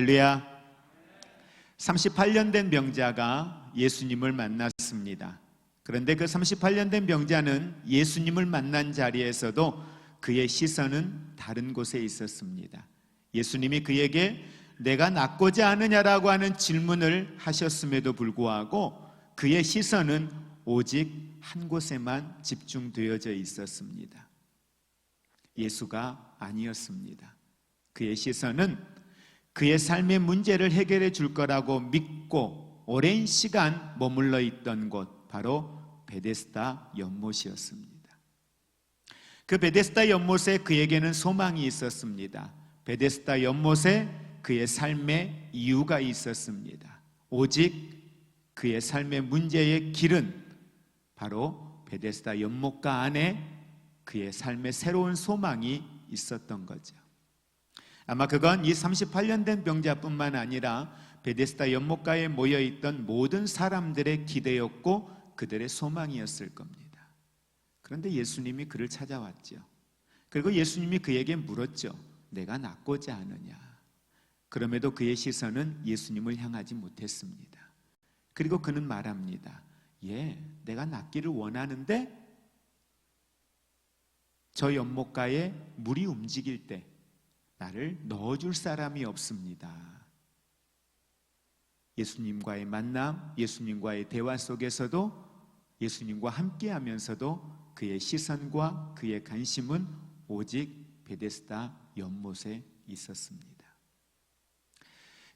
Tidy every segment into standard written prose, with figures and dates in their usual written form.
할렐루야. 38년 된 병자가 예수님을 만났습니다. 그런데 그 38년 된 병자는 예수님을 만난 자리에서도 그의 시선은 다른 곳에 있었습니다. 예수님이 그에게 내가 낫고자 하느냐라고 하는 질문을 하셨음에도 불구하고 그의 시선은 오직 한 곳에만 집중되어져 있었습니다. 예수가 아니었습니다. 그의 시선은 그의 삶의 문제를 해결해 줄 거라고 믿고 오랜 시간 머물러 있던 곳, 바로 베데스다 연못이었습니다. 그 베데스다 연못에 그에게는 소망이 있었습니다. 베데스다 연못에 그의 삶의 이유가 있었습니다. 오직 그의 삶의 문제의 길은 바로 베데스다 연못가 안에 그의 삶의 새로운 소망이 있었던 거죠. 아마 그건 이 38년 된 병자뿐만 아니라 베데스다 연못가에 모여있던 모든 사람들의 기대였고 그들의 소망이었을 겁니다. 그런데 예수님이 그를 찾아왔죠. 그리고 예수님이 그에게 물었죠. 내가 낫고자 하느냐? 그럼에도 그의 시선은 예수님을 향하지 못했습니다. 그리고 그는 말합니다. 예, 내가 낫기를 원하는데 저 연못가에 물이 움직일 때 나를 넣어줄 사람이 없습니다. 예수님과의 만남, 예수님과의 대화 속에서도 예수님과 함께 하면서도 그의 시선과 그의 관심은 오직 베데스다 연못에 있었습니다.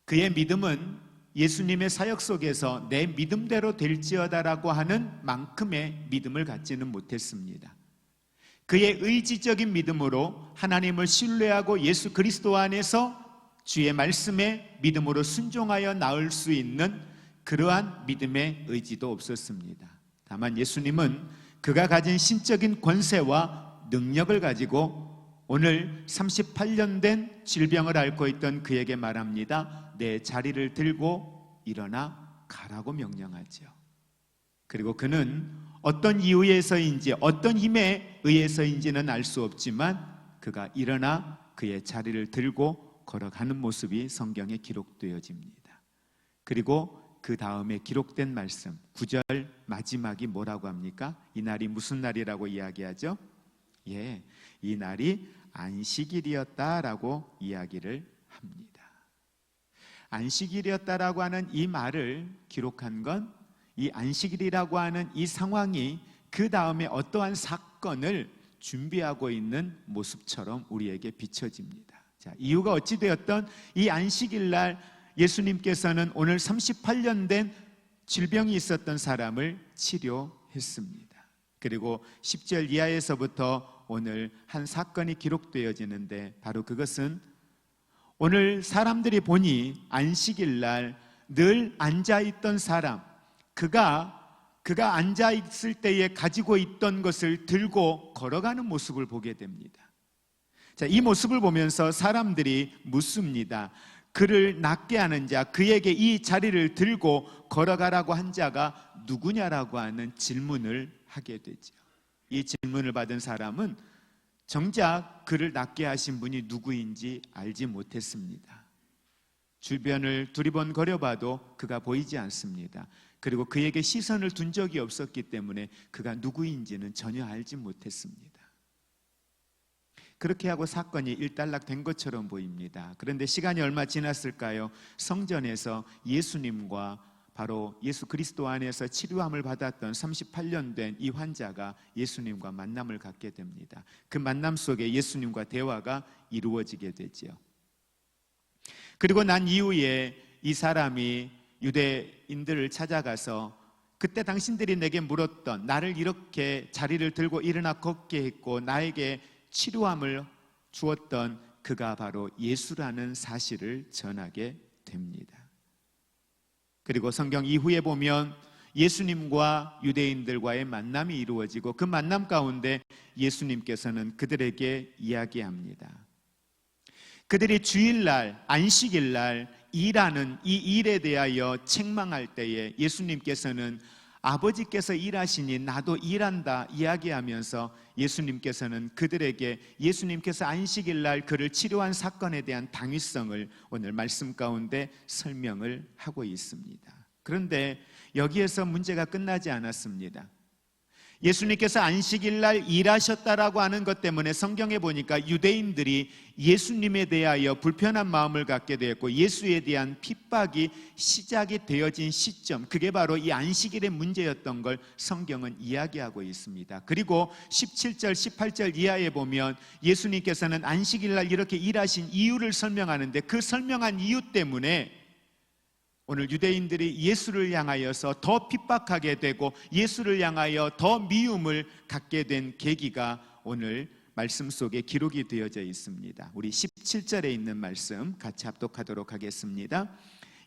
그의 믿음은 예수님의 사역 속에서 내 믿음대로 될지어다라고 하는 만큼의 믿음을 갖지는 못했습니다. 그의 의지적인 믿음으로 하나님을 신뢰하고 예수 그리스도 안에서 주의 말씀에 믿음으로 순종하여 나을 수 있는 그러한 믿음의 의지도 없었습니다. 다만 예수님은 그가 가진 신적인 권세와 능력을 가지고 오늘 38년 된 질병을 앓고 있던 그에게 말합니다. 내 자리를 들고 일어나 가라고 명령하죠. 그리고 그는 어떤 이유에서인지 어떤 힘에 의해서인지는 알 수 없지만 그가 일어나 그의 자리를 들고 걸어가는 모습이 성경에 기록되어집니다. 그리고 그 다음에 기록된 말씀 9절 마지막이 뭐라고 합니까? 이 날이 무슨 날이라고 이야기하죠? 예, 이 날이 안식일이었다라고 이야기를 합니다. 안식일이었다라고 하는 이 말을 기록한 건 이 안식일이라고 하는 이 상황이 그 다음에 어떠한 사건을 준비하고 있는 모습처럼 우리에게 비춰집니다. 자, 이유가 어찌되었던 이 안식일 날 예수님께서는 오늘 38년 된 질병이 있었던 사람을 치료했습니다. 그리고 10절 이하에서부터 오늘 한 사건이 기록되어지는데 바로 그것은 오늘 사람들이 보니 안식일 날 늘 앉아있던 사람, 그가 앉아있을 때에 가지고 있던 것을 들고 걸어가는 모습을 보게 됩니다. 자, 이 모습을 보면서 사람들이 묻습니다. 그를 낫게 하는 자, 그에게 이 자리를 들고 걸어가라고 한 자가 누구냐라고 하는 질문을 하게 되죠. 이 질문을 받은 사람은 정작 그를 낫게 하신 분이 누구인지 알지 못했습니다. 주변을 두리번거려봐도 그가 보이지 않습니다. 그리고 그에게 시선을 둔 적이 없었기 때문에 그가 누구인지는 전혀 알지 못했습니다. 그렇게 하고 사건이 일단락된 것처럼 보입니다. 그런데 시간이 얼마 지났을까요? 성전에서 예수님과 바로 예수 그리스도 안에서 치료함을 받았던 38년 된 이 환자가 예수님과 만남을 갖게 됩니다. 그 만남 속에 예수님과 대화가 이루어지게 되죠. 그리고 난 이후에 이 사람이 유대인들을 찾아가서 그때 당신들이 내게 물었던, 나를 이렇게 자리를 들고 일어나 걷게 했고 나에게 치료함을 주었던 그가 바로 예수라는 사실을 전하게 됩니다. 그리고 성경 이후에 보면 예수님과 유대인들과의 만남이 이루어지고 그 만남 가운데 예수님께서는 그들에게 이야기합니다. 그들이 주일날, 안식일날 일하는 이 일에 대하여 책망할 때에 예수님께서는 아버지께서 일하시니 나도 일한다 이야기하면서 예수님께서는 그들에게 예수님께서 안식일 날 그를 치료한 사건에 대한 당위성을 오늘 말씀 가운데 설명을 하고 있습니다. 그런데 여기에서 문제가 끝나지 않았습니다. 예수님께서 안식일 날 일하셨다라고 하는 것 때문에 성경에 보니까 유대인들이 예수님에 대하여 불편한 마음을 갖게 되었고 예수에 대한 핍박이 시작이 되어진 시점, 그게 바로 이 안식일의 문제였던 걸 성경은 이야기하고 있습니다. 그리고 17절 18절 이하에 보면 예수님께서는 안식일 날 이렇게 일하신 이유를 설명하는데 그 설명한 이유 때문에 오늘 유대인들이 예수를 향하여서 더 핍박하게 되고 예수를 향하여 더 미움을 갖게 된 계기가 오늘 말씀 속에 기록이 되어져 있습니다. 우리 17절에 있는 말씀 같이 합독하도록 하겠습니다.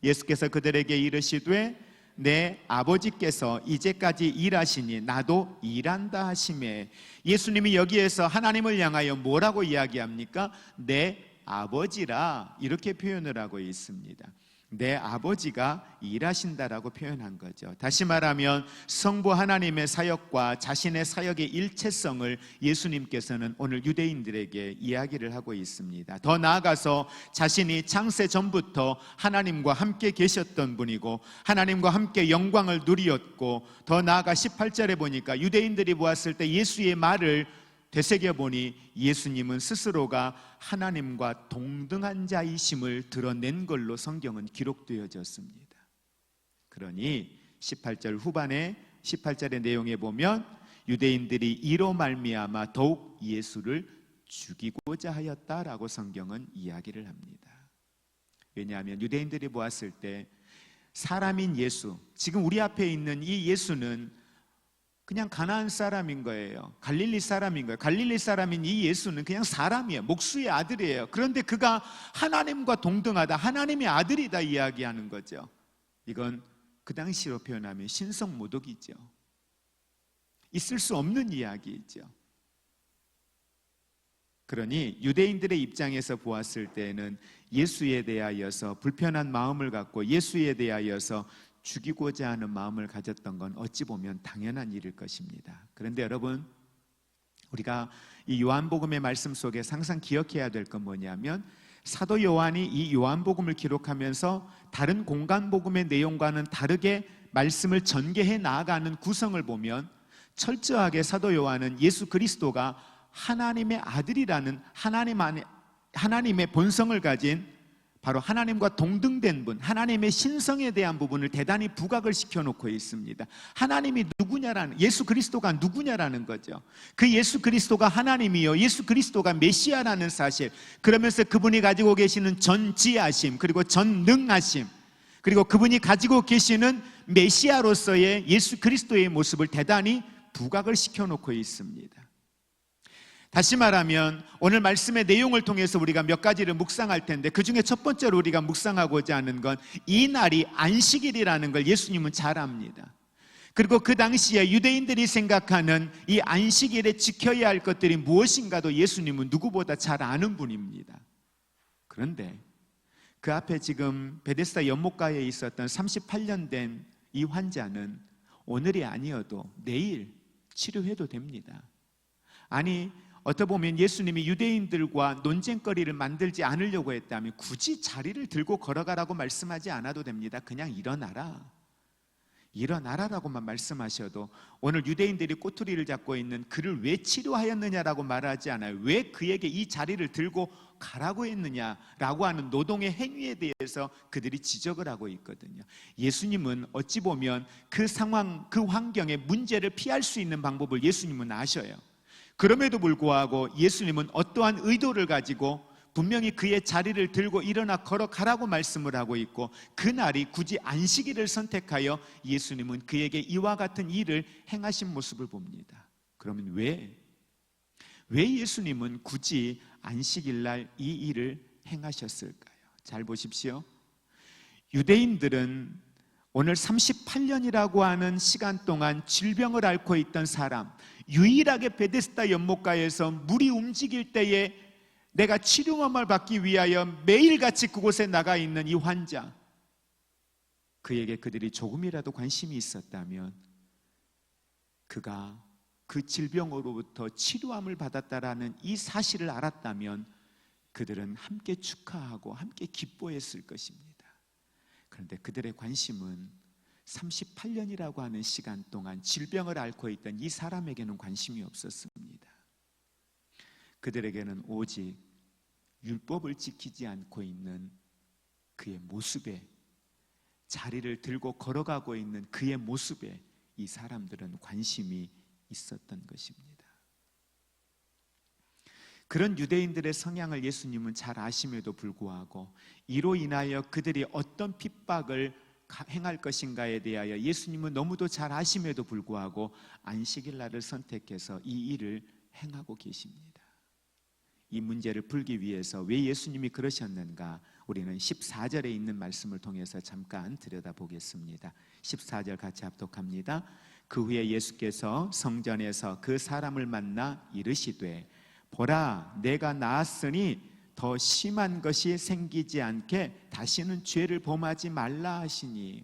예수께서 그들에게 이르시되 내 아버지께서 이제까지 일하시니 나도 일한다 하시매. 예수님이 여기에서 하나님을 향하여 뭐라고 이야기합니까? 내 아버지라 이렇게 표현을 하고 있습니다. 내 아버지가 일하신다라고 표현한 거죠. 다시 말하면 성부 하나님의 사역과 자신의 사역의 일체성을 예수님께서는 오늘 유대인들에게 이야기를 하고 있습니다. 더 나아가서 자신이 창세 전부터 하나님과 함께 계셨던 분이고 하나님과 함께 영광을 누리었고 더 나아가 18절에 보니까 유대인들이 보았을 때 예수의 말을 되새겨보니 예수님은 스스로가 하나님과 동등한 자이심을 드러낸 걸로 성경은 기록되어졌습니다. 그러니 18절 후반에 18절의 내용에 보면 유대인들이 이로 말미암아 더욱 예수를 죽이고자 하였다라고 성경은 이야기를 합니다. 왜냐하면 유대인들이 보았을 때 사람인 예수, 지금 우리 앞에 있는 이 예수는 그냥 가나안 사람인 거예요. 갈릴리 사람인 거예요. 갈릴리 사람인 이 예수는 그냥 사람이에요. 목수의 아들이에요. 그런데 그가 하나님과 동등하다, 하나님의 아들이다 이야기하는 거죠. 이건 그 당시로 표현하면 신성모독이죠. 있을 수 없는 이야기이죠. 그러니 유대인들의 입장에서 보았을 때는 예수에 대하여서 불편한 마음을 갖고 예수에 대하여서 죽이고자 하는 마음을 가졌던 건 어찌 보면 당연한 일일 것입니다. 그런데 여러분, 우리가 이 요한복음의 말씀 속에 항상 기억해야 될 건 뭐냐면 사도 요한이 이 요한복음을 기록하면서 다른 공간복음의 내용과는 다르게 말씀을 전개해 나아가는 구성을 보면 철저하게 사도 요한은 예수 그리스도가 하나님의 아들이라는 하나님의 본성을 가진 바로 하나님과 동등된 분, 하나님의 신성에 대한 부분을 대단히 부각을 시켜놓고 있습니다. 하나님이 누구냐라는, 예수 그리스도가 누구냐라는 거죠. 그 예수 그리스도가 하나님이요, 예수 그리스도가 메시아라는 사실, 그러면서 그분이 가지고 계시는 전지하심, 그리고 전능하심, 그리고 그분이 가지고 계시는 메시아로서의 예수 그리스도의 모습을 대단히 부각을 시켜놓고 있습니다. 다시 말하면 오늘 말씀의 내용을 통해서 우리가 몇 가지를 묵상할 텐데 그 중에 첫 번째로 우리가 묵상하고자 하는 건 이 날이 안식일이라는 걸 예수님은 잘 압니다. 그리고 그 당시에 유대인들이 생각하는 이 안식일에 지켜야 할 것들이 무엇인가도 예수님은 누구보다 잘 아는 분입니다. 그런데 그 앞에 지금 베데스다 연못가에 있었던 38년 된 이 환자는 오늘이 아니어도 내일 치료해도 됩니다. 아니, 어떻게 보면 예수님이 유대인들과 논쟁거리를 만들지 않으려고 했다면 굳이 자리를 들고 걸어가라고 말씀하지 않아도 됩니다. 그냥 일어나라라고만 말씀하셔도 오늘 유대인들이 꼬투리를 잡고 있는 그를 왜 치료하였느냐라고 말하지 않아요. 왜 그에게 이 자리를 들고 가라고 했느냐라고 하는 노동의 행위에 대해서 그들이 지적을 하고 있거든요. 예수님은 어찌 보면 그 상황, 그 환경의 문제를 피할 수 있는 방법을 예수님은 아셔요. 그럼에도 불구하고 예수님은 어떠한 의도를 가지고 분명히 그의 자리를 들고 일어나 걸어가라고 말씀을 하고 있고 그날이 굳이 안식일을 선택하여 예수님은 그에게 이와 같은 일을 행하신 모습을 봅니다. 그러면 왜 예수님은 굳이 안식일날 이 일을 행하셨을까요? 잘 보십시오. 유대인들은 오늘 38년이라고 하는 시간 동안 질병을 앓고 있던 사람, 유일하게 베데스다 연못가에서 물이 움직일 때에 내가 치료함을 받기 위하여 매일같이 그곳에 나가 있는 이 환자, 그에게 그들이 조금이라도 관심이 있었다면 그가 그 질병으로부터 치료함을 받았다라는 이 사실을 알았다면 그들은 함께 축하하고 함께 기뻐했을 것입니다. 그런데 그들의 관심은 38년이라고 하는 시간 동안 질병을 앓고 있던 이 사람에게는 관심이 없었습니다. 그들에게는 오직 율법을 지키지 않고 있는 그의 모습에, 자리를 들고 걸어가고 있는 그의 모습에 이 사람들은 관심이 있었던 것입니다. 그런 유대인들의 성향을 예수님은 잘 아심에도 불구하고 이로 인하여 그들이 어떤 핍박을 행할 것인가에 대하여 예수님은 너무도 잘 아심에도 불구하고 안식일 날을 선택해서 이 일을 행하고 계십니다. 이 문제를 풀기 위해서 왜 예수님이 그러셨는가, 우리는 14절에 있는 말씀을 통해서 잠깐 들여다보겠습니다. 14절 같이 합독합니다. 그 후에 예수께서 성전에서 그 사람을 만나 이르시되 보라, 내가 나았으니 더 심한 것이 생기지 않게 다시는 죄를 범하지 말라 하시니.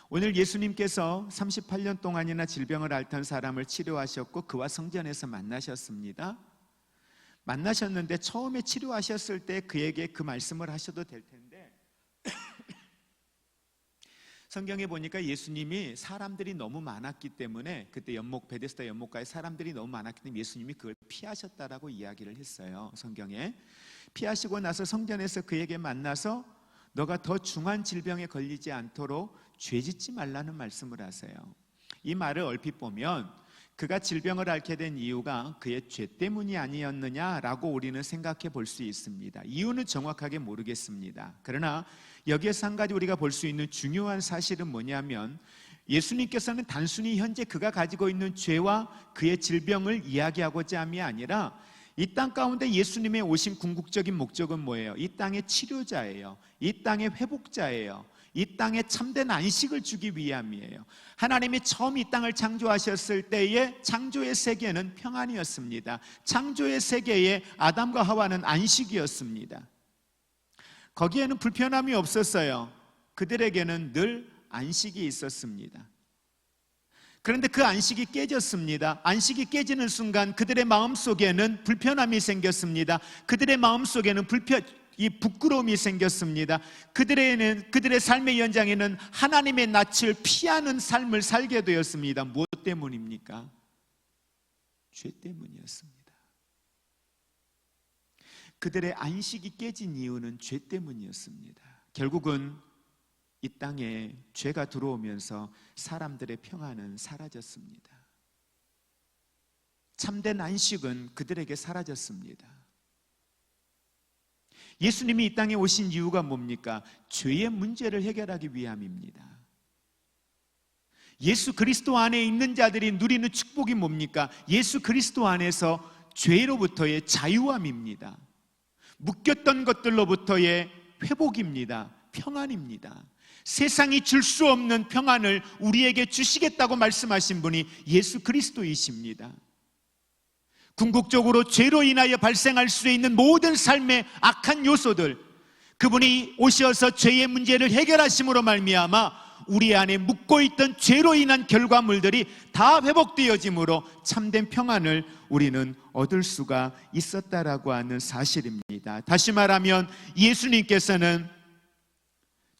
오늘 예수님께서 38년 동안이나 질병을 앓던 사람을 치료하셨고 그와 성전에서 만나셨습니다. 만나셨는데 처음에 치료하셨을 때 그에게 그 말씀을 하셔도 될 텐데 성경에 보니까 예수님이 사람들이 너무 많았기 때문에, 그때 베데스다 연못가에 사람들이 너무 많았기 때문에 예수님이 그걸 피하셨다라고 이야기를 했어요. 성경에 피하시고 나서 성전에서 그에게 만나서 너가 더 중한 질병에 걸리지 않도록 죄짓지 말라는 말씀을 하세요. 이 말을 얼핏 보면 그가 질병을 앓게 된 이유가 그의 죄 때문이 아니었느냐라고 우리는 생각해 볼 수 있습니다. 이유는 정확하게 모르겠습니다. 그러나 여기에서 한 가지 우리가 볼 수 있는 중요한 사실은 뭐냐면, 예수님께서는 단순히 현재 그가 가지고 있는 죄와 그의 질병을 이야기하고자 함이 아니라 이 땅 가운데 예수님의 오신 궁극적인 목적은 뭐예요? 이 땅의 치료자예요. 이 땅의 회복자예요. 이 땅에 참된 안식을 주기 위함이에요. 하나님이 처음 이 땅을 창조하셨을 때의 창조의 세계는 평안이었습니다. 창조의 세계에 아담과 하와는 안식이었습니다. 거기에는 불편함이 없었어요. 그들에게는 늘 안식이 있었습니다. 그런데 그 안식이 깨졌습니다. 안식이 깨지는 순간 그들의 마음속에는 불편함이 생겼습니다. 그들의 마음속에는 이 부끄러움이 생겼습니다. 그들의 삶의 연장에는 하나님의 낯을 피하는 삶을 살게 되었습니다. 무엇 때문입니까? 죄 때문이었습니다. 그들의 안식이 깨진 이유는 죄 때문이었습니다. 결국은 이 땅에 죄가 들어오면서 사람들의 평안은 사라졌습니다. 참된 안식은 그들에게 사라졌습니다. 예수님이 이 땅에 오신 이유가 뭡니까? 죄의 문제를 해결하기 위함입니다. 예수 그리스도 안에 있는 자들이 누리는 축복이 뭡니까? 예수 그리스도 안에서 죄로부터의 자유함입니다. 묶였던 것들로부터의 회복입니다. 평안입니다. 세상이 줄 수 없는 평안을 우리에게 주시겠다고 말씀하신 분이 예수 그리스도이십니다. 궁극적으로 죄로 인하여 발생할 수 있는 모든 삶의 악한 요소들, 그분이 오셔서 죄의 문제를 해결하심으로 말미암아 우리 안에 묻고 있던 죄로 인한 결과물들이 다 회복되어짐으로 참된 평안을 우리는 얻을 수가 있었다라고 하는 사실입니다. 다시 말하면 예수님께서는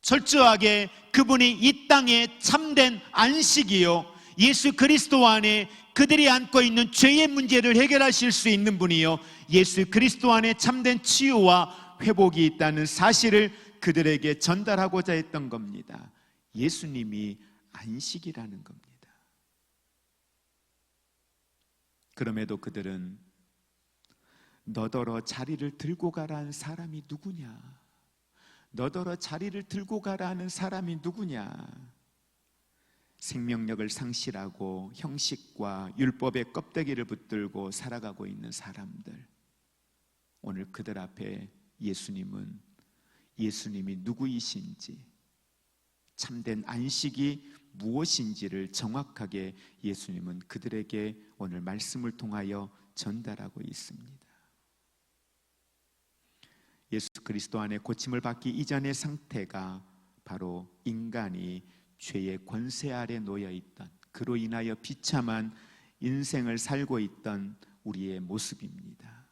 철저하게 그분이 이 땅에 참된 안식이요, 예수 그리스도 안에 그들이 안고 있는 죄의 문제를 해결하실 수 있는 분이요, 예수 그리스도 안에 참된 치유와 회복이 있다는 사실을 그들에게 전달하고자 했던 겁니다. 예수님이 안식이라는 겁니다. 그럼에도 그들은 너더러 자리를 들고 가라는 사람이 누구냐? 너더러 자리를 들고 가라는 사람이 누구냐? 생명력을 상실하고 형식과 율법의 껍데기를 붙들고 살아가고 있는 사람들, 오늘 그들 앞에 예수님이 누구이신지, 참된 안식이 무엇인지를 정확하게 예수님은 그들에게 오늘 말씀을 통하여 전달하고 있습니다. 예수 그리스도 안에 고침을 받기 이전의 상태가 바로 인간이 죄의 권세 아래 놓여 있던, 그로 인하여 비참한 인생을 살고 있던 우리의 모습입니다.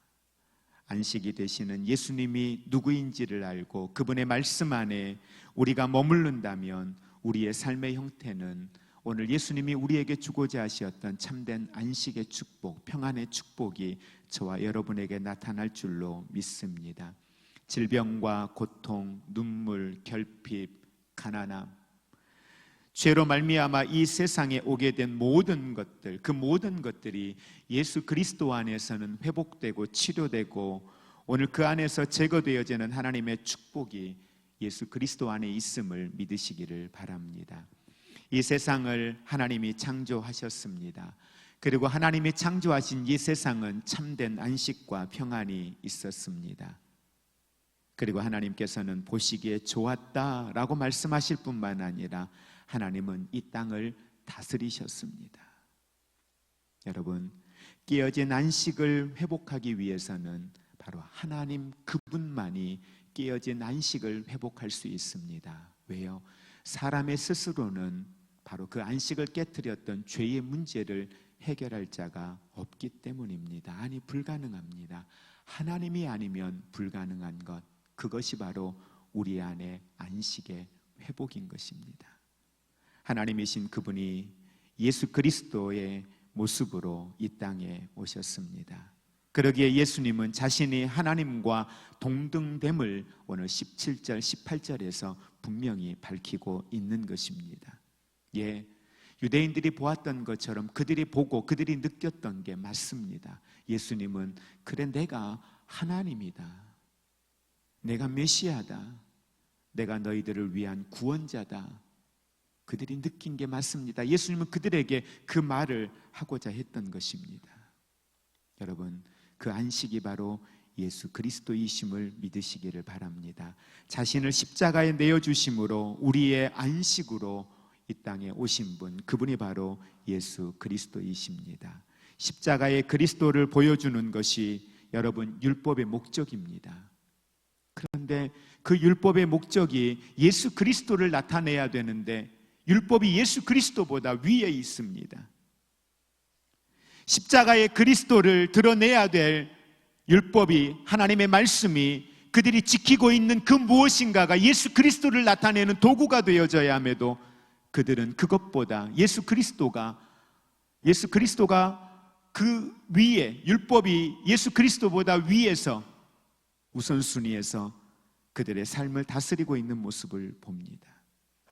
안식이 되시는 예수님이 누구인지를 알고 그분의 말씀 안에 우리가 머무른다면 우리의 삶의 형태는 오늘 예수님이 우리에게 주고자 하셨던 참된 안식의 축복, 평안의 축복이 저와 여러분에게 나타날 줄로 믿습니다. 질병과 고통, 눈물, 결핍, 가난함, 죄로 말미암아 이 세상에 오게 된 모든 것들, 그 모든 것들이 예수 그리스도 안에서는 회복되고 치료되고 오늘 그 안에서 제거되어지는 하나님의 축복이 예수 그리스도 안에 있음을 믿으시기를 바랍니다. 이 세상을 하나님이 창조하셨습니다. 그리고 하나님이 창조하신 이 세상은 참된 안식과 평안이 있었습니다. 그리고 하나님께서는 보시기에 좋았다라고 말씀하실 뿐만 아니라 하나님은 이 땅을 다스리셨습니다. 여러분, 깨어진 안식을 회복하기 위해서는 바로 하나님 그분만이 깨어진 안식을 회복할 수 있습니다. 왜요? 사람의 스스로는 바로 그 안식을 깨트렸던 죄의 문제를 해결할 자가 없기 때문입니다. 아니, 불가능합니다. 하나님이 아니면 불가능한 것, 그것이 바로 우리 안에 안식의 회복인 것입니다. 하나님이신 그분이 예수 그리스도의 모습으로 이 땅에 오셨습니다. 그러기에 예수님은 자신이 하나님과 동등됨을 오늘 17절, 18절에서 분명히 밝히고 있는 것입니다. 예, 유대인들이 보았던 것처럼 그들이 보고 그들이 느꼈던 게 맞습니다. 예수님은 그래, 내가 하나님이다, 내가 메시아다, 내가 너희들을 위한 구원자다, 그들이 느낀 게 맞습니다. 예수님은 그들에게 그 말을 하고자 했던 것입니다. 여러분, 그 안식이 바로 예수 그리스도이심을 믿으시기를 바랍니다. 자신을 십자가에 내어주심으로 우리의 안식으로 이 땅에 오신 분, 그분이 바로 예수 그리스도이십니다. 십자가의 그리스도를 보여주는 것이 여러분 율법의 목적입니다. 그런데 그 율법의 목적이 예수 그리스도를 나타내야 되는데 율법이 예수 그리스도보다 위에 있습니다. 십자가의 그리스도를 드러내야 될 율법이, 하나님의 말씀이, 그들이 지키고 있는 그 무엇인가가 예수 그리스도를 나타내는 도구가 되어져야 함에도 그들은 그것보다 예수 그리스도가 그 위에, 율법이 예수 그리스도보다 위에서 우선순위에서 그들의 삶을 다스리고 있는 모습을 봅니다.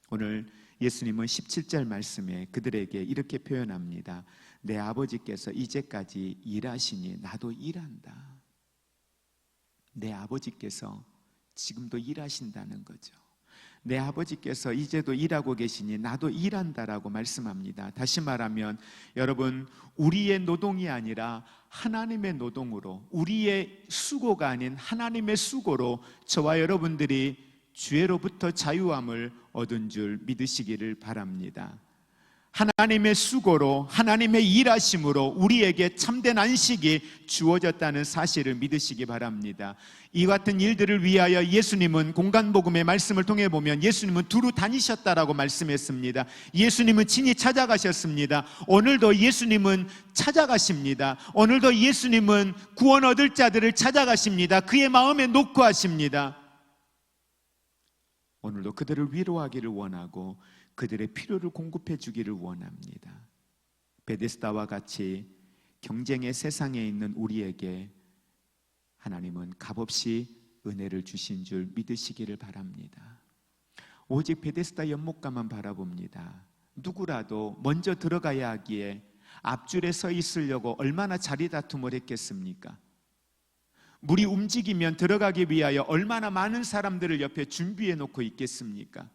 오늘 예수님은 17절 말씀에 그들에게 이렇게 표현합니다. 내 아버지께서 이제까지 일하시니 나도 일한다. 내 아버지께서 지금도 일하신다는 거죠. 내 아버지께서 이제도 일하고 계시니 나도 일한다라고 말씀합니다. 다시 말하면 여러분, 우리의 노동이 아니라 하나님의 노동으로, 우리의 수고가 아닌 하나님의 수고로 저와 여러분들이 죄로부터 자유함을 얻은 줄 믿으시기를 바랍니다. 하나님의 수고로, 하나님의 일하심으로 우리에게 참된 안식이 주어졌다는 사실을 믿으시기 바랍니다. 이 같은 일들을 위하여 예수님은 공간복음의 말씀을 통해 보면 예수님은 두루 다니셨다라고 말씀했습니다. 예수님은 친히 찾아가셨습니다. 오늘도 예수님은 찾아가십니다. 오늘도 예수님은 구원 얻을 자들을 찾아가십니다. 그의 마음에 녹고하십니다. 오늘도 그들을 위로하기를 원하고 그들의 필요를 공급해 주기를 원합니다. 베데스다와 같이 경쟁의 세상에 있는 우리에게 하나님은 값없이 은혜를 주신 줄 믿으시기를 바랍니다. 오직 베데스다 연못가만 바라봅니다. 누구라도 먼저 들어가야 하기에 앞줄에 서 있으려고 얼마나 자리 다툼을 했겠습니까? 물이 움직이면 들어가기 위하여 얼마나 많은 사람들을 옆에 준비해 놓고 있겠습니까?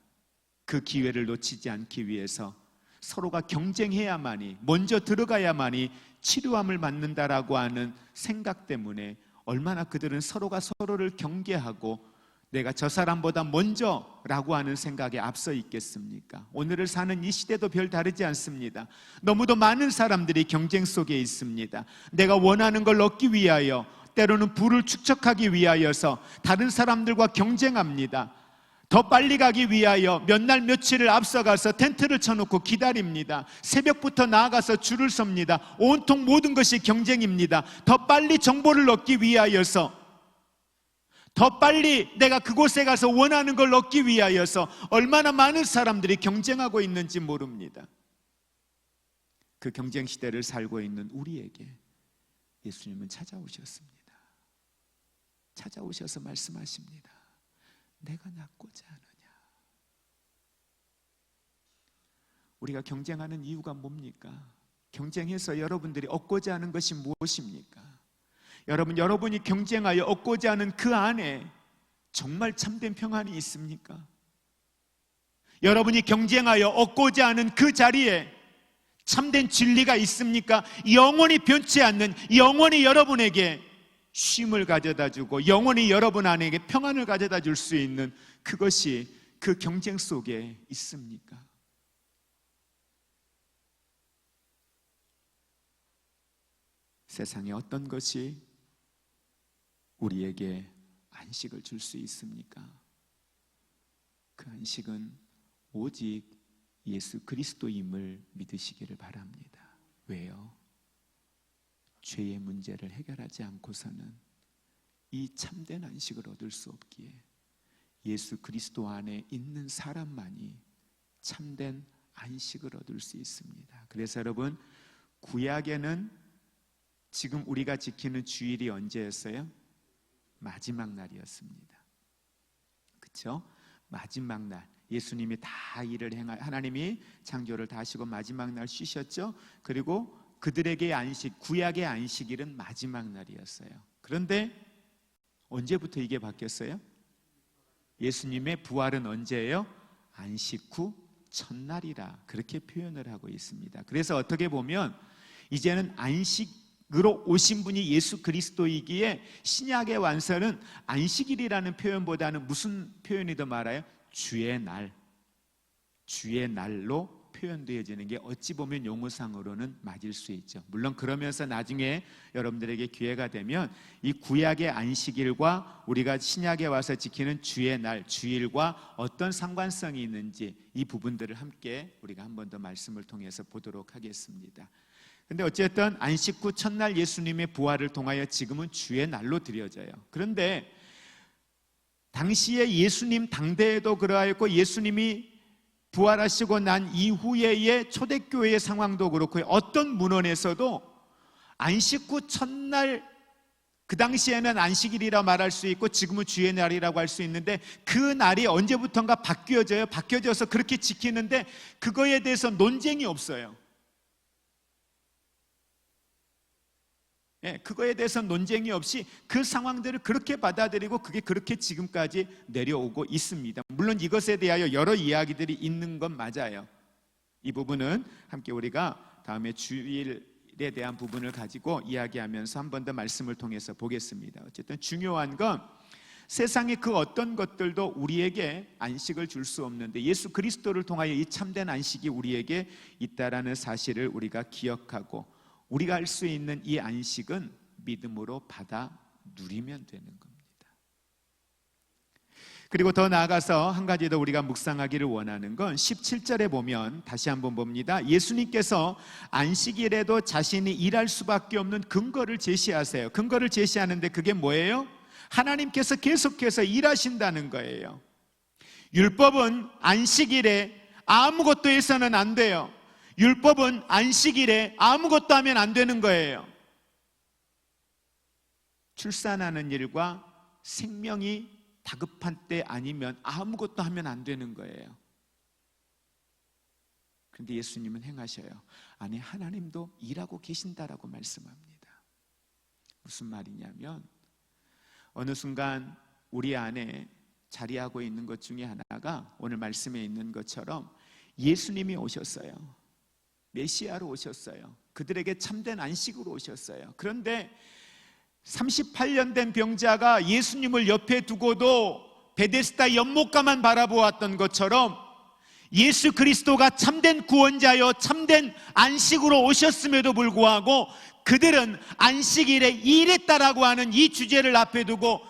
그 기회를 놓치지 않기 위해서 서로가 경쟁해야만이, 먼저 들어가야만이 치료함을 받는다라고 하는 생각 때문에 얼마나 그들은 서로가 서로를 경계하고 내가 저 사람보다 먼저라고 하는 생각에 앞서 있겠습니까? 오늘을 사는 이 시대도 별 다르지 않습니다. 너무도 많은 사람들이 경쟁 속에 있습니다. 내가 원하는 걸 얻기 위하여, 때로는 부를 축적하기 위하여서 다른 사람들과 경쟁합니다. 더 빨리 가기 위하여 몇 날 며칠을 앞서가서 텐트를 쳐놓고 기다립니다. 새벽부터 나아가서 줄을 섭니다. 온통 모든 것이 경쟁입니다. 더 빨리 정보를 얻기 위하여서, 더 빨리 내가 그곳에 가서 원하는 걸 얻기 위하여서 얼마나 많은 사람들이 경쟁하고 있는지 모릅니다. 그 경쟁 시대를 살고 있는 우리에게 예수님은 찾아오셨습니다. 찾아오셔서 말씀하십니다. 내가 낫고자 하느냐. 우리가 경쟁하는 이유가 뭡니까? 경쟁해서 여러분들이 얻고자 하는 것이 무엇입니까? 여러분이 경쟁하여 얻고자 하는 그 안에 정말 참된 평안이 있습니까? 여러분이 경쟁하여 얻고자 하는 그 자리에 참된 진리가 있습니까? 영원히 변치 않는, 영원히 여러분에게 쉼을 가져다 주고 영원히 여러분 안에게 평안을 가져다 줄 수 있는 그것이 그 경쟁 속에 있습니까? 세상에 어떤 것이 우리에게 안식을 줄 수 있습니까? 그 안식은 오직 예수 그리스도임을 믿으시기를 바랍니다. 왜요? 죄의 문제를 해결하지 않고서는 이 참된 안식을 얻을 수 없기에 예수 그리스도 안에 있는 사람만이 참된 안식을 얻을 수 있습니다. 그래서 여러분, 구약에는 지금 우리가 지키는 주일이 언제였어요? 마지막 날이었습니다. 그렇죠? 마지막 날 예수님이 다 일을 하나님이 창조를 다 하시고 마지막 날 쉬셨죠? 그리고 그들에게 안식, 구약의 안식일은 마지막 날이었어요. 그런데 언제부터 이게 바뀌었어요? 예수님의 부활은 언제예요? 안식 후 첫날이라 그렇게 표현을 하고 있습니다. 그래서 어떻게 보면 이제는 안식으로 오신 분이 예수 그리스도이기에 신약의 완서는 안식일이라는 표현보다는 무슨 표현이 더 많아요? 주의 날, 주의 날로 표현되어지는 게 어찌 보면 용어상으로는 맞을 수 있죠. 물론 그러면서 나중에 여러분들에게 기회가 되면 이 구약의 안식일과 우리가 신약에 와서 지키는 주의 날, 주일과 어떤 상관성이 있는지 이 부분들을 함께 우리가 한 번 더 말씀을 통해서 보도록 하겠습니다. 근데 어쨌든 안식 후 첫날 예수님의 부활을 통하여 지금은 주의 날로 드려져요. 그런데 당시에 예수님 당대에도 그러하였고 예수님이 부활하시고 난 이후의 초대교회의 상황도 그렇고 어떤 문헌에서도 안식 후 첫날, 그 당시에는 안식일이라 말할 수 있고 지금은 주의 날이라고 할 수 있는데 그 날이 언제부턴가 바뀌어져서 그렇게 지키는데 그거에 대해서 논쟁이 없어요. 그거에 대해서 논쟁이 없이 그 상황들을 그렇게 받아들이고 그게 그렇게 지금까지 내려오고 있습니다. 물론 이것에 대하여 여러 이야기들이 있는 건 맞아요. 이 부분은 함께 우리가 다음에 주일에 대한 부분을 가지고 이야기하면서 한 번 더 말씀을 통해서 보겠습니다. 어쨌든 중요한 건 세상의 그 어떤 것들도 우리에게 안식을 줄 수 없는데 예수 그리스도를 통하여 이 참된 안식이 우리에게 있다라는 사실을 우리가 기억하고 우리가 할 수 있는 이 안식은 믿음으로 받아 누리면 되는 겁니다. 그리고 더 나아가서 한 가지 더 우리가 묵상하기를 원하는 건 17절에 보면 다시 한번 봅니다. 예수님께서 안식일에도 자신이 일할 수밖에 없는 근거를 제시하세요. 근거를 제시하는데 그게 뭐예요? 하나님께서 계속해서 일하신다는 거예요. 율법은 안식일에 아무것도 해서는 안 돼요. 율법은 안식일에 아무것도 하면 안 되는 거예요. 출산하는 일과 생명이 다급한 때 아니면 아무것도 하면 안 되는 거예요. 그런데 예수님은 행하셔요. 아니, 하나님도 일하고 계신다라고 말씀합니다. 무슨 말이냐면 어느 순간 우리 안에 자리하고 있는 것 중에 하나가 오늘 말씀에 있는 것처럼 예수님이 오셨어요. 메시아로 오셨어요. 그들에게 참된 안식으로 오셨어요. 그런데 38년 된 병자가 예수님을 옆에 두고도 베데스다 연못가만 바라보았던 것처럼 예수 그리스도가 참된 구원자여 참된 안식으로 오셨음에도 불구하고 그들은 안식일에 일했다라고 하는 이 주제를 앞에 두고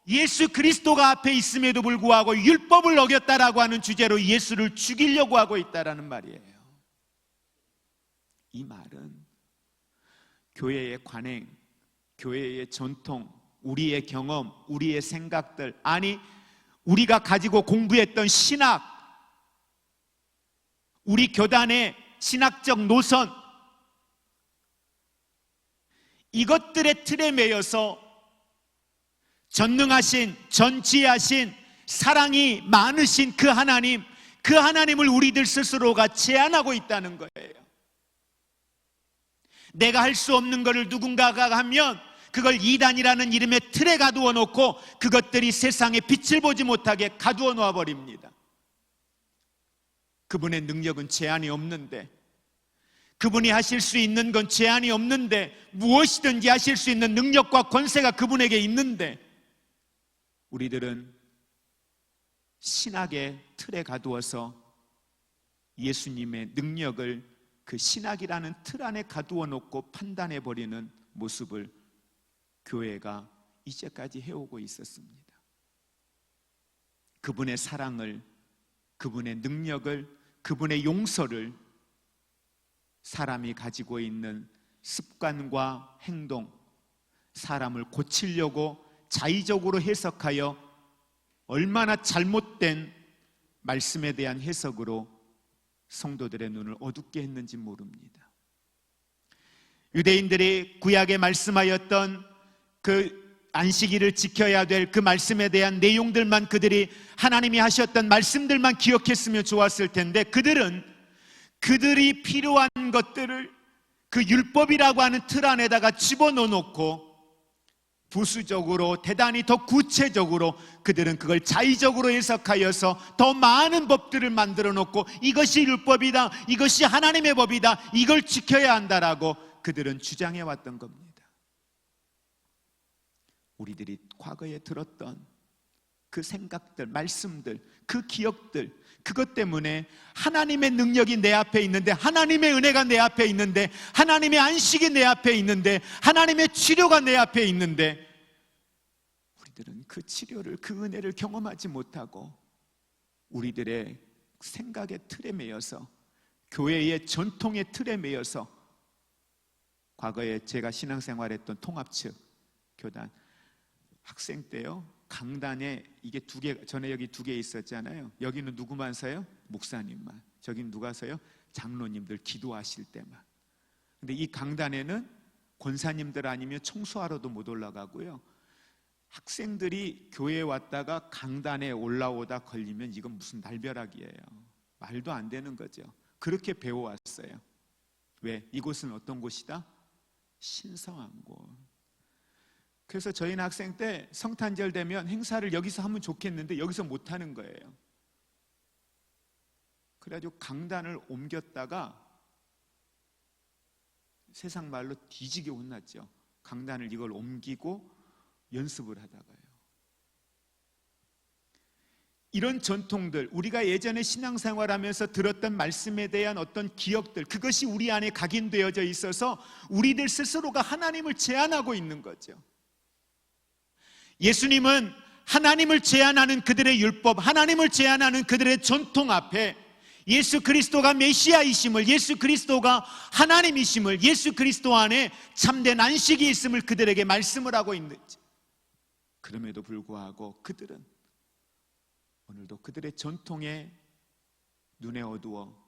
예수 그리스도가 앞에 있음에도 불구하고 율법을 어겼다라고 하는 주제로 예수를 죽이려고 하고 있다라는 말이에요. 이 말은 교회의 관행, 교회의 전통, 우리의 경험, 우리의 생각들, 아니 우리가 가지고 공부했던 신학, 우리 교단의 신학적 노선, 이것들의 틀에 매여서 전능하신, 전지하신, 사랑이 많으신 그 하나님을 우리들 스스로가 제한하고 있다는 거예요. 내가 할 수 없는 것을 누군가가 하면 그걸 이단이라는 이름의 틀에 가두어 놓고 그것들이 세상에 빛을 보지 못하게 가두어 놓아 버립니다. 그분의 능력은 제한이 없는데, 그분이 하실 수 있는 건 제한이 없는데, 무엇이든지 하실 수 있는 능력과 권세가 그분에게 있는데, 우리들은 신학의 틀에 가두어서 예수님의 능력을 그 신학이라는 틀 안에 가두어 놓고 판단해 버리는 모습을 교회가 이제까지 해오고 있었습니다. 그분의 사랑을, 그분의 능력을, 그분의 용서를 사람이 가지고 있는 습관과 행동, 사람을 고치려고 자의적으로 해석하여 얼마나 잘못된 말씀에 대한 해석으로 성도들의 눈을 어둡게 했는지 모릅니다. 유대인들이 구약에 말씀하였던 그 안식일을 지켜야 될 그 말씀에 대한 내용들만, 그들이 하나님이 하셨던 말씀들만 기억했으면 좋았을 텐데, 그들이 필요한 것들을 그 율법이라고 하는 틀 안에다가 집어넣어 놓고 부수적으로, 대단히 더 구체적으로 그들은 그걸 자의적으로 해석하여서 더 많은 법들을 만들어 놓고 이것이 율법이다, 이것이 하나님의 법이다, 이걸 지켜야 한다라고 그들은 주장해 왔던 겁니다. 우리들이 과거에 들었던 그 생각들, 말씀들, 그 기억들, 그것 때문에 하나님의 능력이 내 앞에 있는데, 하나님의 은혜가 내 앞에 있는데, 하나님의 안식이 내 앞에 있는데, 하나님의 치료가 내 앞에 있는데, 우리들은 그 치료를, 그 은혜를 경험하지 못하고 우리들의 생각의 틀에 매여서, 교회의 전통의 틀에 매여서, 과거에 제가 신앙생활했던 통합측 교단 학생 때요, 강단에 이게 전에 여기 두 개 있었잖아요. 여기는 누구만 서요? 목사님만. 저기는 누가 서요? 장로님들 기도하실 때만. 근데 이 강단에는 권사님들 아니면 청소하러도 못 올라가고요, 학생들이 교회에 왔다가 강단에 올라오다 걸리면 이건 무슨 날벼락이에요. 말도 안 되는 거죠. 그렇게 배워왔어요. 왜? 이곳은 어떤 곳이다? 신성한 곳. 그래서 저희는 학생 때 성탄절 되면 행사를 여기서 하면 좋겠는데 여기서 못 하는 거예요. 그래가지고 강단을 옮겼다가 세상 말로 뒤지게 혼났죠. 강단을 이걸 옮기고 연습을 하다가요. 이런 전통들, 우리가 예전에 신앙생활하면서 들었던 말씀에 대한 어떤 기억들, 그것이 우리 안에 각인되어져 있어서 우리들 스스로가 하나님을 제한하고 있는 거죠. 예수님은 하나님을 제한하는 그들의 율법, 하나님을 제한하는 그들의 전통 앞에 예수 그리스도가 메시아이심을, 예수 그리스도가 하나님이심을, 예수 그리스도 안에 참된 안식이 있음을 그들에게 말씀을 하고 있는지, 그럼에도 불구하고 그들은 오늘도 그들의 전통에 눈에 어두워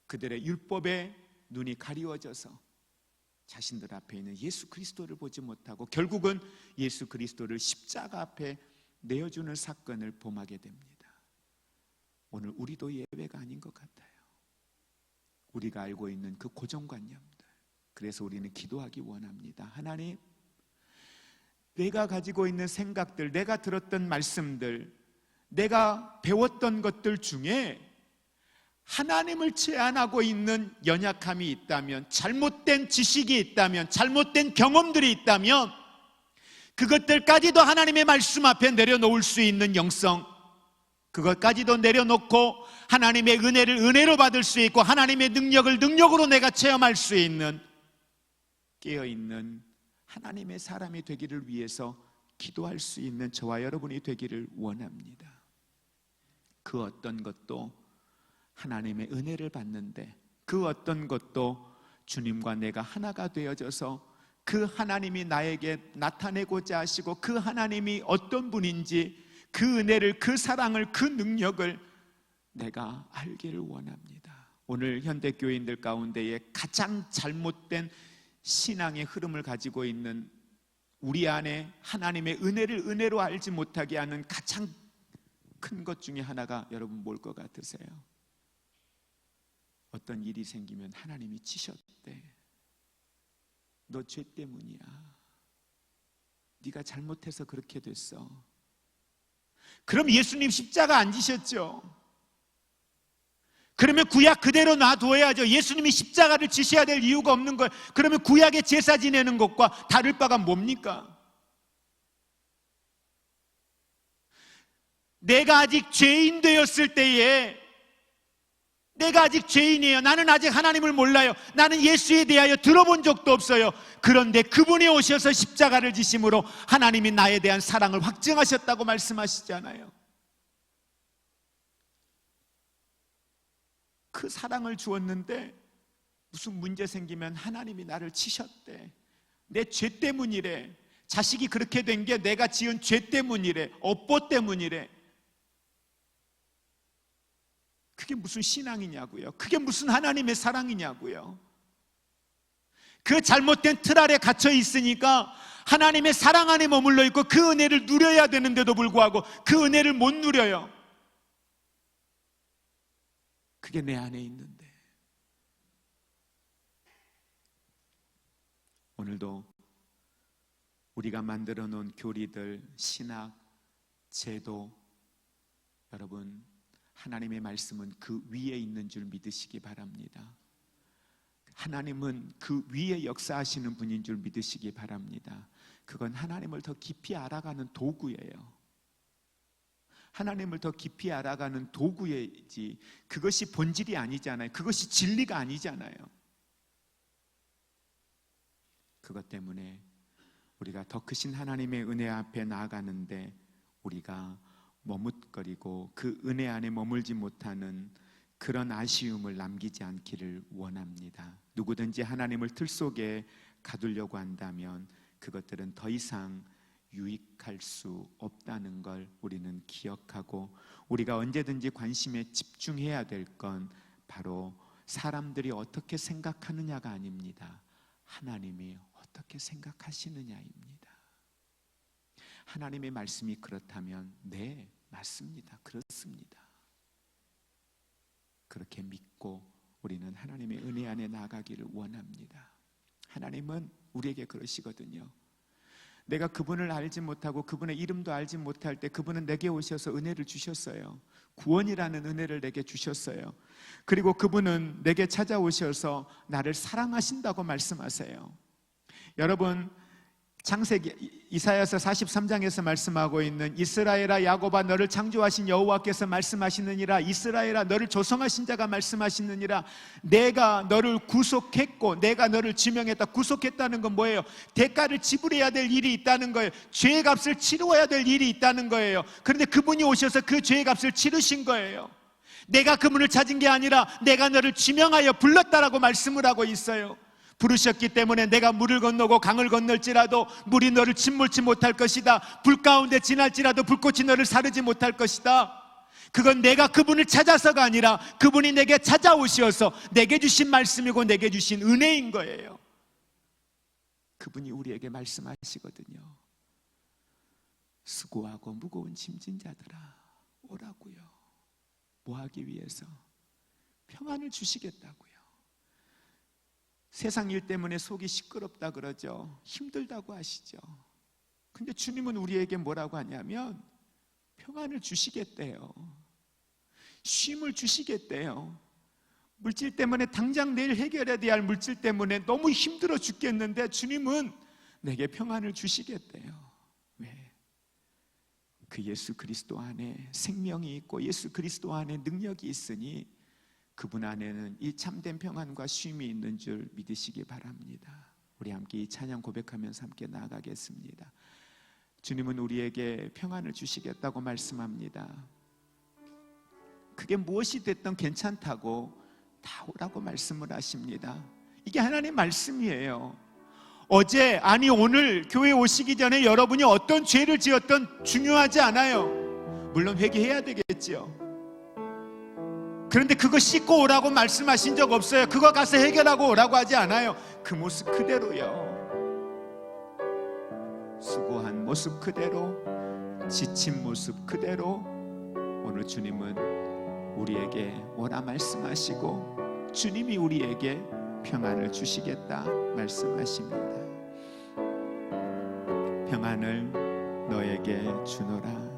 그들의 율법에 눈이 가리워져서 자신들 앞에 있는 예수 그리스도를 보지 못하고 결국은 예수 그리스도를 십자가 앞에 내어주는 사건을 범하게 됩니다. 오늘 우리도 예외가 아닌 것 같아요. 우리가 알고 있는 그 고정관념들, 그래서 우리는 기도하기 원합니다. 하나님, 내가 가지고 있는 생각들, 내가 들었던 말씀들, 내가 배웠던 것들 중에 하나님을 제한하고 있는 연약함이 있다면, 잘못된 지식이 있다면, 잘못된 경험들이 있다면 그것들까지도 하나님의 말씀 앞에 내려놓을 수 있는 영성, 그것까지도 내려놓고 하나님의 은혜를 은혜로 받을 수 있고 하나님의 능력을 능력으로 내가 체험할 수 있는 깨어있는 하나님의 사람이 되기를 위해서 기도할 수 있는 저와 여러분이 되기를 원합니다. 그 어떤 것도 하나님의 은혜를 받는데, 그 어떤 것도 주님과 내가 하나가 되어져서 그 하나님이 나에게 나타내고자 하시고 그 하나님이 어떤 분인지 그 은혜를, 그 사랑을, 그 능력을 내가 알기를 원합니다. 오늘 현대교인들 가운데에 가장 잘못된 신앙의 흐름을 가지고 있는 우리 안에 하나님의 은혜를 은혜로 알지 못하게 하는 가장 큰 것 중에 하나가 여러분 뭘 것 같으세요? 어떤 일이 생기면 하나님이 치셨대. 너 죄 때문이야. 네가 잘못해서 그렇게 됐어. 그럼 예수님 십자가 안 지셨죠? 그러면 구약 그대로 놔둬야죠. 예수님이 십자가를 지셔야 될 이유가 없는 거예요. 그러면 구약의 제사 지내는 것과 다를 바가 뭡니까? 내가 아직 죄인 되었을 때에, 내가 아직 죄인이에요. 나는 아직 하나님을 몰라요. 나는 예수에 대하여 들어본 적도 없어요. 그런데 그분이 오셔서 십자가를 지심으로 하나님이 나에 대한 사랑을 확증하셨다고 말씀하시잖아요. 그 사랑을 주었는데 무슨 문제 생기면 하나님이 나를 치셨대. 내 죄 때문이래. 자식이 그렇게 된 게 내가 지은 죄 때문이래. 업보 때문이래. 그게 무슨 신앙이냐고요? 그게 무슨 하나님의 사랑이냐고요? 그 잘못된 틀 아래 갇혀 있으니까 하나님의 사랑 안에 머물러 있고 그 은혜를 누려야 되는데도 불구하고 그 은혜를 못 누려요. 그게 내 안에 있는데. 오늘도 우리가 만들어 놓은 교리들, 신학, 제도, 여러분 하나님의 말씀은 그 위에 있는 줄 믿으시기 바랍니다. 하나님은 그 위에 역사하시는 분인 줄 믿으시기 바랍니다. 그건 하나님을 더 깊이 알아가는 도구예요. 하나님을 더 깊이 알아가는 도구이지 그것이 본질이 아니잖아요. 그것이 진리가 아니잖아요. 그것 때문에 우리가 더 크신 하나님의 은혜 앞에 나아가는데 우리가 머뭇거리고 그 은혜 안에 머물지 못하는 그런 아쉬움을 남기지 않기를 원합니다. 누구든지 하나님을 틀 속에 가두려고 한다면 그것들은 더 이상 유익할 수 없다는 걸 우리는 기억하고, 우리가 언제든지 관심에 집중해야 될 건 바로 사람들이 어떻게 생각하느냐가 아닙니다. 하나님이 어떻게 생각하시느냐입니다. 하나님의 말씀이 그렇다면 네, 맞습니다. 그렇습니다. 그렇게 믿고 우리는 하나님의 은혜 안에 나아가기를 원합니다. 하나님은 우리에게 그러시거든요. 내가 그분을 알지 못하고 그분의 이름도 알지 못할 때 그분은 내게 오셔서 은혜를 주셨어요. 구원이라는 은혜를 내게 주셨어요. 그리고 그분은 내게 찾아오셔서 나를 사랑하신다고 말씀하세요. 여러분, 창세기 이사야서 43장에서 말씀하고 있는 이스라엘아 야곱아 너를 창조하신 여호와께서 말씀하시느니라, 이스라엘아 너를 조성하신 자가 말씀하시느니라, 내가 너를 구속했고 내가 너를 지명했다. 구속했다는 건 뭐예요? 대가를 지불해야 될 일이 있다는 거예요. 죄의 값을 치루어야 될 일이 있다는 거예요. 그런데 그분이 오셔서 그 죄의 값을 치르신 거예요. 내가 그분을 찾은 게 아니라 내가 너를 지명하여 불렀다라고 말씀을 하고 있어요. 부르셨기 때문에 내가 물을 건너고 강을 건널지라도 물이 너를 침몰치 못할 것이다. 불 가운데 지날지라도 불꽃이 너를 사르지 못할 것이다. 그건 내가 그분을 찾아서가 아니라 그분이 내게 찾아오셔서 내게 주신 말씀이고 내게 주신 은혜인 거예요. 그분이 우리에게 말씀하시거든요. 수고하고 무거운 짐진 자들아 오라고요. 뭐 하기 위해서? 평안을 주시겠다고요. 세상 일 때문에 속이 시끄럽다 그러죠. 힘들다고 하시죠. 근데 주님은 우리에게 뭐라고 하냐면 평안을 주시겠대요. 쉼을 주시겠대요. 물질 때문에 당장 내일 해결해야 할 물질 때문에 너무 힘들어 죽겠는데 주님은 내게 평안을 주시겠대요. 왜? 그 예수 그리스도 안에 생명이 있고 예수 그리스도 안에 능력이 있으니 그분 안에는 이 참된 평안과 쉼이 있는 줄 믿으시기 바랍니다. 우리 함께 이 찬양 고백하면서 함께 나아가겠습니다. 주님은 우리에게 평안을 주시겠다고 말씀합니다. 그게 무엇이 됐든 괜찮다고 다 오라고 말씀을 하십니다. 이게 하나님의 말씀이에요. 어제, 아니 오늘 교회 오시기 전에 여러분이 어떤 죄를 지었든 중요하지 않아요. 물론 회개해야 되겠지요. 그런데 그거 씻고 오라고 말씀하신 적 없어요. 그거 가서 해결하고 오라고 하지 않아요. 그 모습 그대로요. 수고한 모습 그대로, 지친 모습 그대로 오늘 주님은 우리에게 오라 말씀하시고 주님이 우리에게 평안을 주시겠다 말씀하십니다. 평안을 너에게 주노라.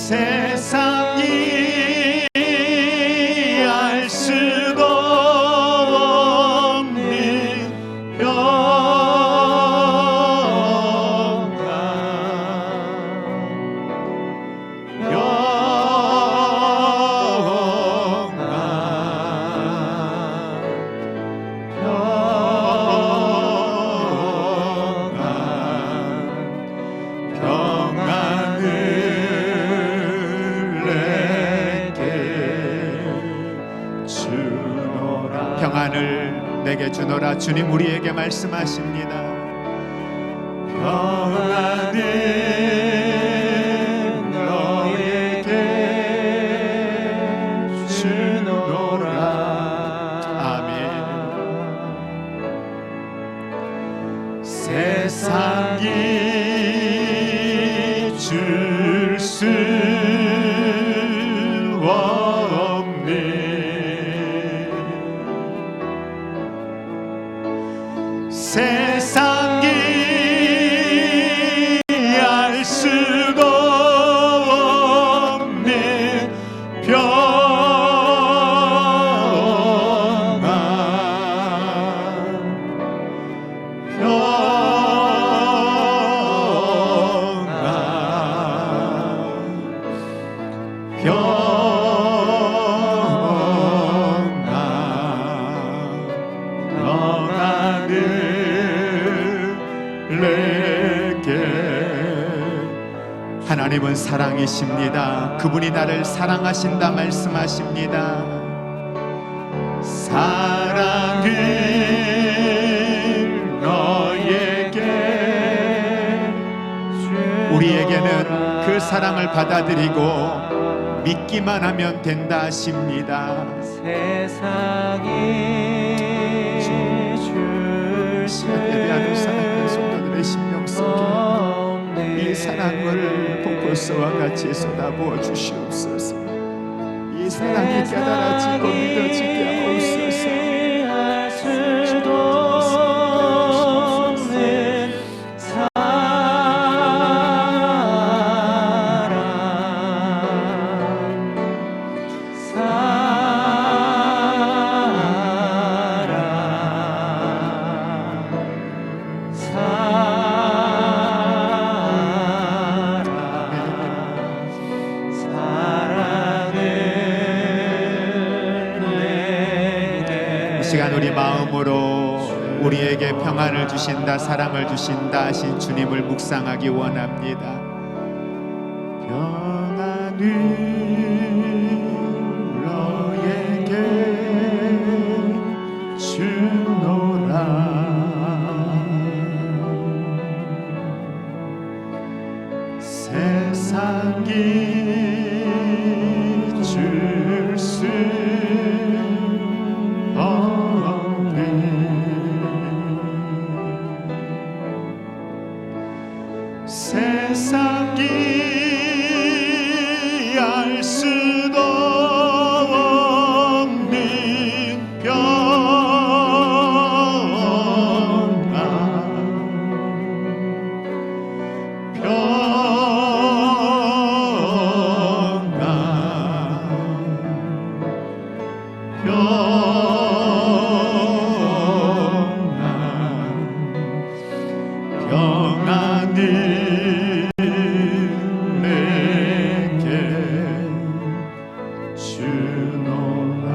세상이 알 수도 없는 평안을 내게 주노라. 주님 우리에게 말씀하십니다. 평안을 너에게 주노라. 아멘. 세상이 줄 수 세상이 알 수도 없는 평안, 하나님은 사랑이십니다. 그분이 나를 사랑하신다 말씀하십니다. 사랑은 너에게 우리에게는 그 사랑을 받아들이고 믿기만 하면 된다 하십니다. 세상이 줄수 예배하는 사랑의 성도들의 심령 속에 이 사랑을 벚꽃과 같이 쏟아부어 주시옵소서. 이 사랑이 깨달아지고 믿어지게 하옵소서. 알 수도 없는 시간 우리 마음으로 우리에게 평안을 주신다, 사랑을 주신다 하신 주님을 묵상하기 원합니다. 평안을 너에게 주노라. 세상이 줄 수 세상이 알 수도 없는 평안을 내게 주노라.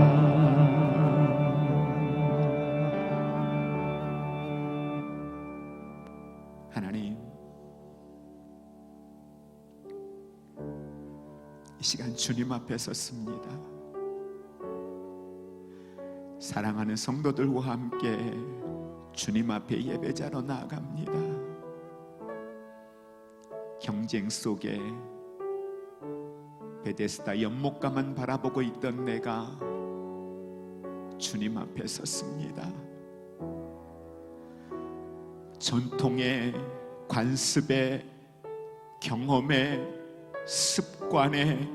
하나님, 이 시간 주님 앞에 섰습니다. 사랑하는 성도들과 함께 주님 앞에 예배자로 나아갑니다. 경쟁 속에 베데스다 연못가만 바라보고 있던 내가 주님 앞에 섰습니다. 전통의 관습의 경험의 습관에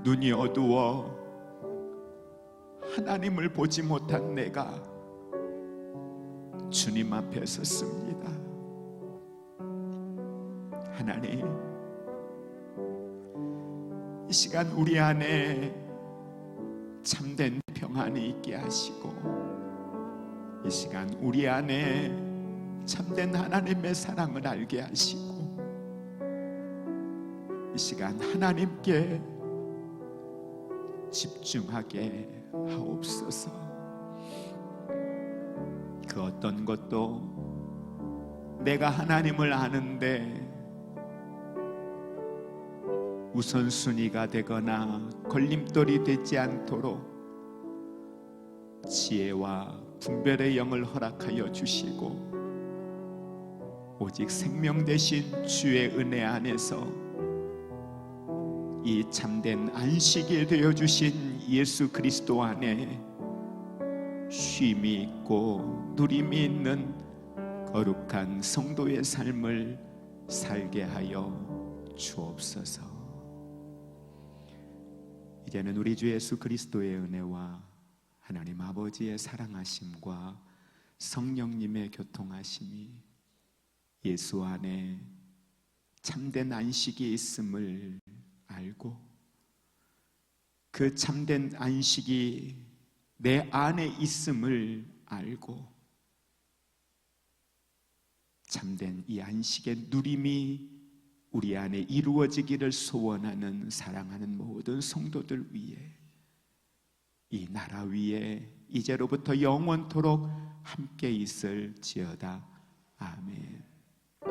눈이 어두워 하나님을 보지 못한 내가 주님 앞에 섰습니다. 하나님, 이 시간 우리 안에 참된 평안이 있게 하시고, 이 시간 우리 안에 참된 하나님의 사랑을 알게 하시고, 이 시간 하나님께 집중하게 하옵소서. 그 어떤 것도 내가 하나님을 아는데 우선순위가 되거나 걸림돌이 되지 않도록 지혜와 분별의 영을 허락하여 주시고, 오직 생명 되신 주의 은혜 안에서 이 참된 안식이 되어주신 예수 그리스도 안에 쉼이 있고 누림이 있는 거룩한 성도의 삶을 살게 하여 주옵소서. 이제는 우리 주 예수 그리스도의 은혜와 하나님 아버지의 사랑하심과 성령님의 교통하심이 예수 안에 참된 안식이 있음을 알고, 그 참된 안식이 내 안에 있음을 알고, 참된 이 안식의 누림이 우리 안에 이루어지기를 소원하는 사랑하는 모든 성도들 위에, 이 나라 위에 이제로부터 영원토록 함께 있을지어다. 아멘.